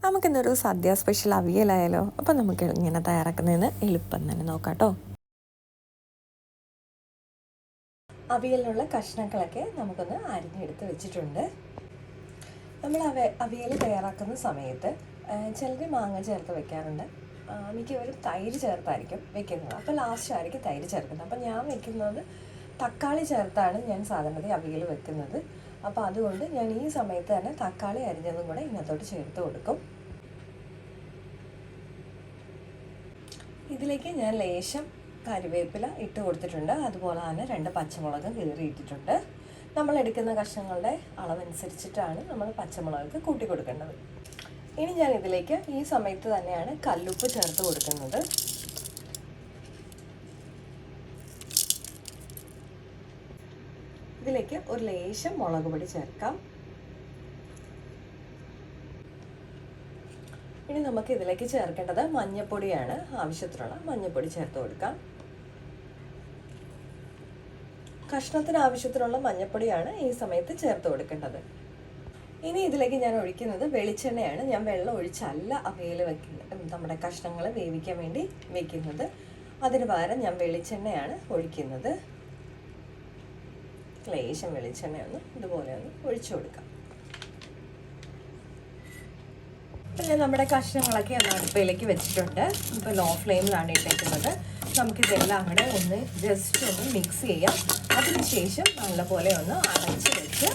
നമുക്കിന്നൊരു സദ്യ സ്പെഷ്യൽ അവിയലായാലോ? അപ്പം നമുക്ക് ഇങ്ങനെ തയ്യാറാക്കുന്നതിന് എളുപ്പം തന്നെ നോക്കാം കേട്ടോ. അവിയലിനുള്ള കഷ്ണങ്ങളൊക്കെ നമുക്കൊന്ന് അരിഞ്ഞെടുത്ത് വെച്ചിട്ടുണ്ട്. നമ്മൾ അവിയൽ തയ്യാറാക്കുന്ന സമയത്ത് ചിലർ മാങ്ങ ചേർത്ത് വെക്കാറുണ്ട്, മിക്കവരും തൈര് ചേർത്തായിരിക്കും വെക്കുന്നത്. അപ്പോൾ ലാസ്റ്റ് ആയിരിക്കും തൈര് ചേർക്കുന്നത്. അപ്പോൾ ഞാൻ വെക്കുന്നത് തക്കാളി ചേർത്താണ് ഞാൻ സാധാരണ അവിയൽ വെക്കുന്നത്. അപ്പോൾ അതുകൊണ്ട് ഞാൻ ഈ സമയത്ത് തന്നെ തക്കാളി അരിഞ്ഞതും കൂടെ ഇതിനകത്തോട്ട് ചേർത്ത് കൊടുക്കും. ഇതിലേക്ക് ഞാൻ ലേശം കറിവേപ്പില ഇട്ട് കൊടുത്തിട്ടുണ്ട്. അതുപോലെ തന്നെ 2 പച്ചമുളക് കീറിയിട്ടിട്ടുണ്ട്. നമ്മൾ എടുക്കുന്ന കഷ്ണങ്ങളുടെ അളവനുസരിച്ചിട്ടാണ് നമ്മൾ പച്ചമുളക് കൂട്ടി കൊടുക്കേണ്ടത്. ഇനി ഞാൻ ഇതിലേക്ക് ഈ സമയത്ത് തന്നെയാണ് കല്ലുപ്പ് ചേർത്ത് കൊടുക്കുന്നത്. ഇതിലേക്ക് ഒരു ലേശം മുളക് പൊടി ചേർക്കാം. ഇനി നമുക്ക് ഇതിലേക്ക് ചേർക്കേണ്ടത് മഞ്ഞൾപ്പൊടിയാണ്. ആവശ്യത്തിനുള്ള മഞ്ഞൾപ്പൊടി ചേർത്ത് കൊടുക്കാം. കഷ്ണത്തിന് ആവശ്യത്തിനുള്ള മഞ്ഞൾപ്പൊടിയാണ് ഈ സമയത്ത് ചേർത്ത് കൊടുക്കേണ്ടത്. ഇനി ഇതിലേക്ക് ഞാൻ ഒഴിക്കുന്നത് വെളിച്ചെണ്ണയാണ്. ഞാൻ വെള്ളം ഒഴിച്ചല്ല അവിയൽ വെക്കുന്നത്, നമ്മുടെ കഷ്ണങ്ങൾ വേവിക്കാൻ വേണ്ടി വെക്കുന്നത്. അതിന് പകരം ഞാൻ വെളിച്ചെണ്ണയാണ് ഒഴിക്കുന്നത്. ലേശം വെളിച്ചെണ്ണയൊന്ന് ഇതുപോലെ ഒന്ന് ഒഴിച്ചു കൊടുക്കാം. പിന്നെ നമ്മുടെ കഷ്ണങ്ങളൊക്കെ ഒന്ന് അടുപ്പിലേക്ക് വെച്ചിട്ടുണ്ട്. ഇപ്പോൾ ലോ ഫ്ലെയിമിലാണ് ഇട്ടേക്കുന്നത്. നമുക്കിതെല്ലാം കൂടെ ഒന്ന് ജസ്റ്റ് ഒന്ന് മിക്സ് ചെയ്യാം. അതിനുശേഷം നല്ലപോലെ ഒന്ന് അടച്ച് വെച്ച്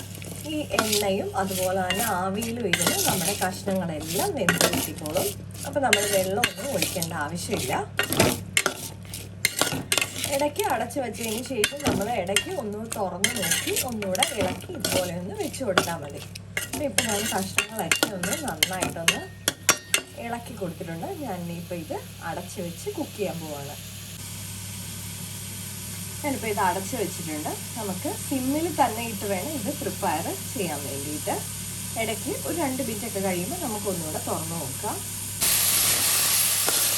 ഈ എണ്ണയും അതുപോലെ തന്നെ ആവിയിലും ഇരുന്ന് നമ്മുടെ കഷ്ണങ്ങളെല്ലാം വെന്ത് കിട്ടിക്കോളും. അപ്പോൾ നമ്മൾ വെള്ളമൊന്നും ഒഴിക്കേണ്ട ആവശ്യമില്ല. ഇടയ്ക്ക് അടച്ച് വെച്ചതിന് ശേഷം നമ്മൾ ഇടയ്ക്ക് ഒന്ന് തുറന്ന് നോക്കി ഒന്നുകൂടെ ഇളക്കി ഇതുപോലെ ഒന്ന് വെച്ച് കൊടുത്താൽ മതി. ഇപ്പോൾ ഞാൻ കഷ്ണങ്ങളൊക്കെ ഒന്ന് നന്നായിട്ടൊന്ന് ഇളക്കി കൊടുത്തിട്ടുണ്ട്. ഞാനിപ്പോൾ ഇത് അടച്ച് വെച്ച് കുക്ക് ചെയ്യാൻ പോവാണ്. ഞാനിപ്പോൾ ഇത് അടച്ച് വെച്ചിട്ടുണ്ട്. നമുക്ക് സിമ്മിൽ തന്നെ ഇട്ട് വേണം ഇത് പ്രിപ്പയർ ചെയ്യാൻ വേണ്ടിയിട്ട്. ഇടയ്ക്ക് ഒരു 2 മിനിറ്റൊക്കെ കഴിയുമ്പോൾ നമുക്കൊന്നുകൂടെ തുറന്ന് നോക്കാം.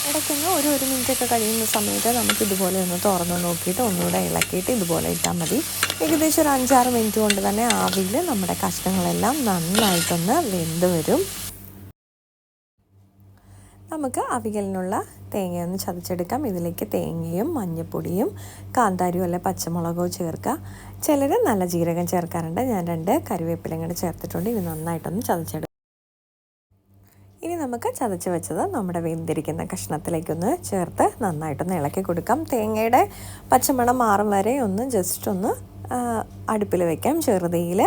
ഇടയ്ക്കൊന്ന് ഒരു മിനിറ്റൊക്കെ കഴിയുന്ന സമയത്ത് നമുക്ക് ഇതുപോലെ ഒന്ന് തുറന്ന് നോക്കിയിട്ട് ഒന്നുകൂടെ ഇളക്കിയിട്ട് ഇതുപോലെ ഇട്ടാൽ മതി. ഏകദേശം ഒരു 5-6 മിനിറ്റ് കൊണ്ട് തന്നെ ആവിയിൽ നമ്മുടെ കഷ്ണങ്ങളെല്ലാം നന്നായിട്ടൊന്ന് വെന്ത് വരും. നമുക്ക് അവിയലിനുള്ള തേങ്ങയൊന്ന് ചതച്ചെടുക്കാം. ഇതിലേക്ക് തേങ്ങയും മഞ്ഞൾപ്പൊടിയും കാന്താരിയോ അല്ലെ പച്ചമുളകോ ചേർക്കുക. ചിലർ നല്ല ജീരകം ചേർക്കാറുണ്ട്. ഞാൻ 2 കറിവേപ്പിലയും കൂടെ ചേർത്തിട്ടുണ്ട്. ഇത് നന്നായിട്ടൊന്ന് ചതച്ചെടുക്കാം. ഇനി നമുക്ക് ചതച്ച് വെച്ചത് നമ്മുടെ വെന്തിരിക്കുന്ന കഷ്ണത്തിലേക്കൊന്ന് ചേർത്ത് നന്നായിട്ടൊന്ന് ഇളക്കി കൊടുക്കാം. തേങ്ങയുടെ പച്ചമണം മാറും വരെ ഒന്ന് ജസ്റ്റ് ഒന്ന് അടുപ്പിൽ വയ്ക്കാം ചെറുതീയിൽ.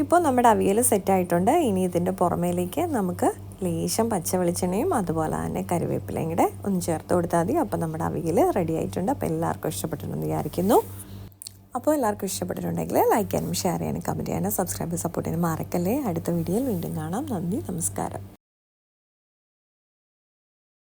ഇപ്പോൾ നമ്മുടെ അവിയൽ സെറ്റായിട്ടുണ്ട്. ഇനി ഇതിൻ്റെ പുറമേലേക്ക് നമുക്ക് ലേശം പച്ച വെളിച്ചെണ്ണയും അതുപോലെ തന്നെ കറിവേപ്പിലയും കൂടെ ഒന്ന് ചേർത്ത് കൊടുത്താൽ മതി. അപ്പോൾ നമ്മുടെ അവിയൽ റെഡി ആയിട്ടുണ്ട്. അപ്പോൾ എല്ലാവർക്കും ഇഷ്ടപ്പെട്ടിട്ടുണ്ടെന്ന് വിചാരിക്കുന്നു. അപ്പോൾ എല്ലാവർക്കും ഇഷ്ടപ്പെട്ടിട്ടുണ്ടെങ്കിൽ ലൈക്ക് ചെയ്യാനും ഷെയർ ചെയ്യാനും കമൻറ്റ് ചെയ്യാനും സബ്സ്ക്രൈബ് സപ്പോർട്ട് ചെയ്യാനും മറക്കല്ലേ. അടുത്ത വീഡിയോയിൽ വീണ്ടും കാണാം. നന്ദി, നമസ്കാരം.